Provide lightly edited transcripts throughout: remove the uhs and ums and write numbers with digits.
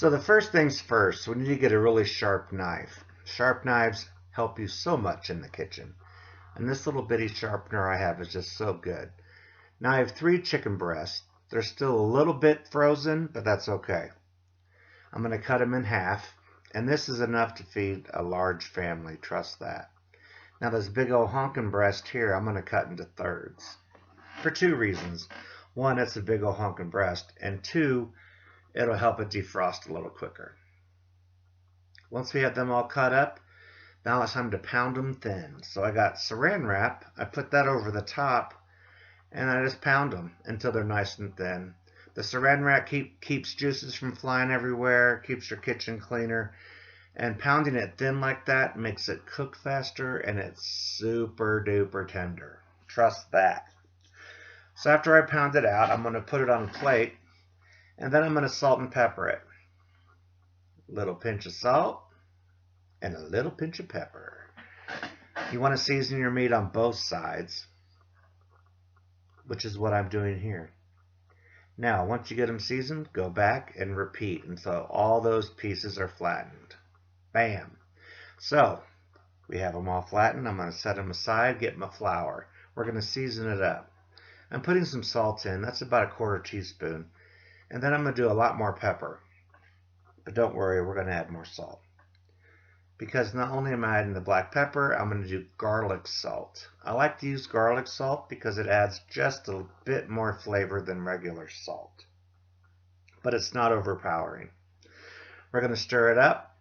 So the first things first, we need to get a really sharp knife. Sharp knives help you so much in the kitchen. And this little bitty sharpener I have is just so good. Now I have 3 chicken breasts. They're still a little bit frozen, but that's okay. I'm going to cut them in half. And this is enough to feed a large family, trust that. Now this big old honkin' breast here, I'm going to cut into thirds. For 2 reasons. 1, it's a big old honkin' breast. And 2, it'll help it defrost a little quicker. Once we have them all cut up, now it's time to pound them thin. So I got saran wrap. I put that over the top, and I just pound them until they're nice and thin. The saran wrap keeps juices from flying everywhere, keeps your kitchen cleaner, and pounding it thin like that makes it cook faster, and it's super duper tender. Trust that. So after I pound it out, I'm going to put it on a plate, and then I'm going to salt and pepper it. A little pinch of salt and a little pinch of pepper. You want to season your meat on both sides, which is what I'm doing here. Now, once you get them seasoned, go back and repeat until all those pieces are flattened. Bam! So, we have them all flattened. I'm going to set them aside, get my flour. We're going to season it up. I'm putting some salt in. That's about a 1/4 teaspoon. And then I'm going to do a lot more pepper. But don't worry, we're going to add more salt. Because not only am I adding the black pepper, I'm going to do garlic salt. I like to use garlic salt because it adds just a bit more flavor than regular salt. But it's not overpowering. We're going to stir it up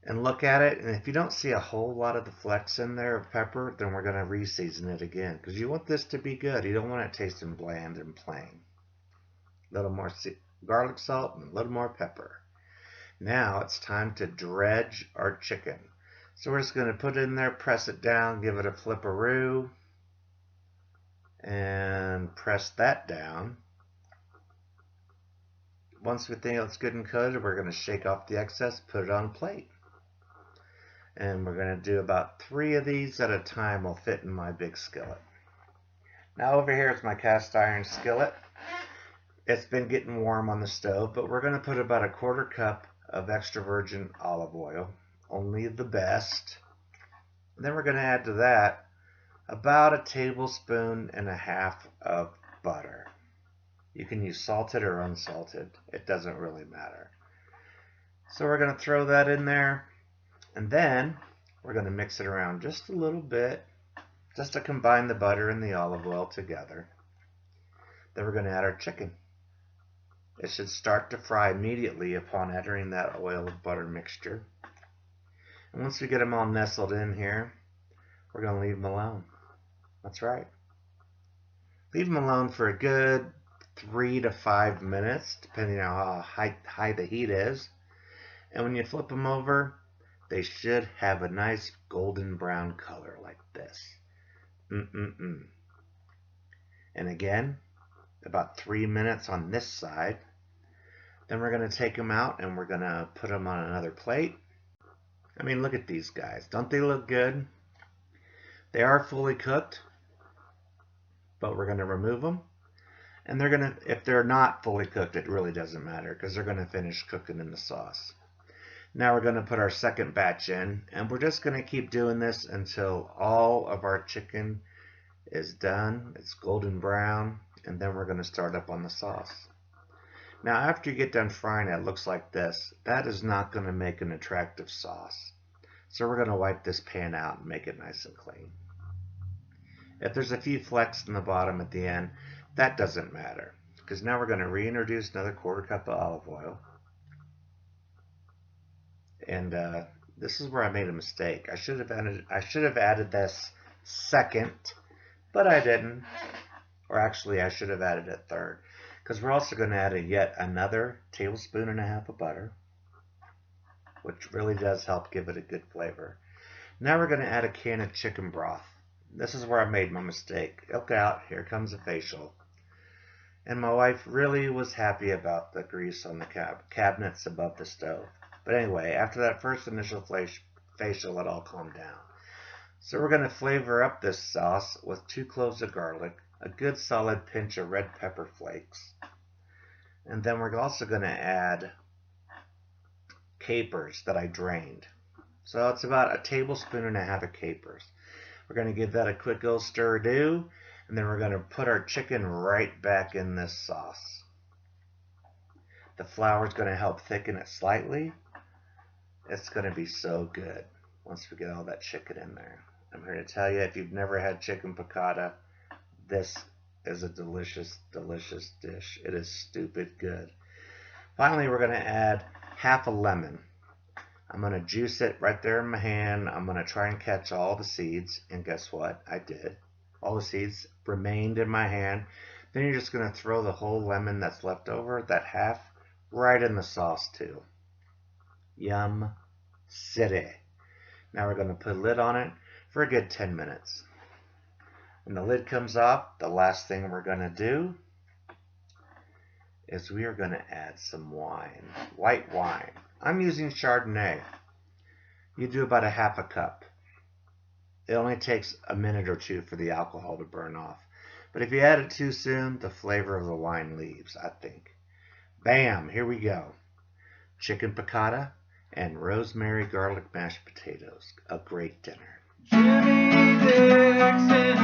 and look at it. And if you don't see a whole lot of the flecks in there of pepper, then we're going to re-season it again. Because you want this to be good. You don't want it tasting bland and plain. A little more garlic salt and a little more pepper. Now it's time to dredge our chicken. So we're just going to put it in there, press it down, give it a flipperoo, and press that down. Once we think it's good and coated, we're going to shake off the excess, put it on a plate. And we're going to do about 3 of these at a time will fit in my big skillet. Now over here is my cast iron skillet. It's been getting warm on the stove, but we're going to put about a 1/4 cup of extra virgin olive oil, only the best. And then we're going to add to that about a 1.5 tablespoons of butter. You can use salted or unsalted. It doesn't really matter. So we're going to throw that in there, and then we're going to mix it around just a little bit, just to combine the butter and the olive oil together. Then we're going to add our chicken. It should start to fry immediately upon entering that oil and butter mixture. And once we get them all nestled in here, we're going to leave them alone. That's right. Leave them alone for a good 3 to 5 minutes, depending on how high the heat is. And when you flip them over, they should have a nice golden brown color like this. And again, about 3 minutes on this side. Then we're going to take them out and we're going to put them on another plate. I mean, look at these guys. Don't they look good? They are fully cooked, but we're going to remove them. And they're going to, if they're not fully cooked, it really doesn't matter because they're going to finish cooking in the sauce. Now we're going to put our second batch in, and we're just going to keep doing this until all of our chicken is done. It's golden brown. And then we're going to start up on the sauce. Now after you get done frying it, looks like this. That is not going to make an attractive sauce. So we're going to wipe this pan out and make it nice and clean. If there's a few flecks in the bottom at the end, that doesn't matter. Because now we're going to reintroduce another 1/4 cup of olive oil. And this is where I made a mistake. I should have added this second, but I didn't. Or actually, I should have added it third. Because we're also going to add yet another 1.5 tablespoons of butter, which really does help give it a good flavor. Now we're going to add a can of chicken broth. This is where I made my mistake. Look out, here comes a facial. And my wife really was happy about the grease on the cabinets above the stove. But anyway, after that first initial facial, it all calmed down. So we're going to flavor up this sauce with 2 cloves of garlic, a good solid pinch of red pepper flakes. And then we're also going to add capers that I drained. So it's about a tablespoon and a half of capers. We're going to give that a quick little stir-do, and then we're going to put our chicken right back in this sauce. The flour is going to help thicken it slightly. It's going to be so good once we get all that chicken in there. I'm here to tell you, if you've never had chicken piccata, this is a delicious, delicious dish. It is stupid good. Finally, we're going to add half a lemon. I'm going to juice it right there in my hand. I'm going to try and catch all the seeds. And guess what? I did. All the seeds remained in my hand. Then you're just going to throw the whole lemon that's left over, that half, right in the sauce too. Yum city. Now we're going to put a lid on it for a good 10 minutes. When the lid comes off, the last thing we're going to do is we are going to add some wine, white wine. I'm using Chardonnay. You do about a half a cup. It only takes a minute or two for the alcohol to burn off. But if you add it too soon, the flavor of the wine leaves, I think. Bam, here we go. Chicken piccata and rosemary garlic mashed potatoes. A great dinner. Jimmy Dixon,